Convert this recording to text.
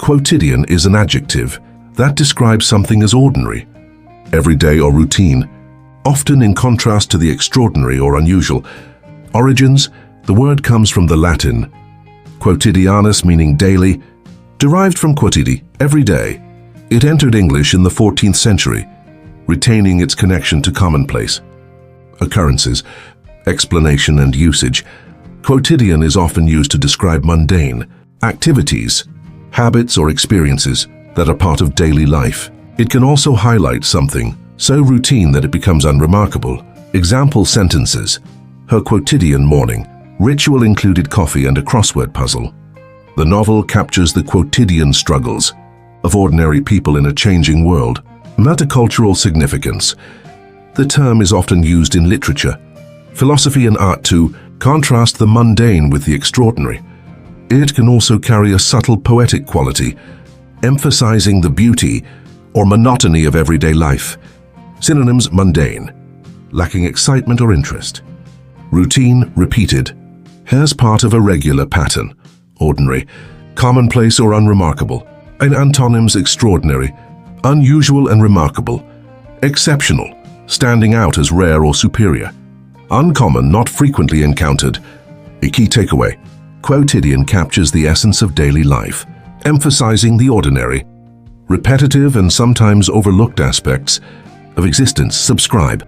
Quotidian is an adjective that describes something as ordinary, everyday or routine, often in contrast to the extraordinary or unusual. Origins: the word comes from the Latin quotidianus, meaning daily, derived from quotidi, every day. It entered English in the 14th century, retaining its connection to commonplace. Occurrences, explanation and usage. Quotidian is often used to describe mundane activities, habits or experiences that are part of daily life. It can also highlight something so routine that it becomes unremarkable. Example sentences: her quotidian morning ritual included coffee and a crossword puzzle. The novel captures the quotidian struggles of ordinary people in a changing world. Metacultural significance. The term is often used in literature, philosophy and art to contrast the mundane with the extraordinary. It can also carry a subtle poetic quality, emphasizing the beauty or monotony of everyday life. Synonyms: mundane, lacking excitement or interest. Routine, repeated, as part of a regular pattern. Ordinary, commonplace or unremarkable. And antonyms: extraordinary, unusual and remarkable. Exceptional, standing out as rare or superior. Uncommon, not frequently encountered. A key takeaway: Quotidian captures the essence of daily life, emphasizing the ordinary, repetitive and sometimes overlooked aspects of existence. Subscribe.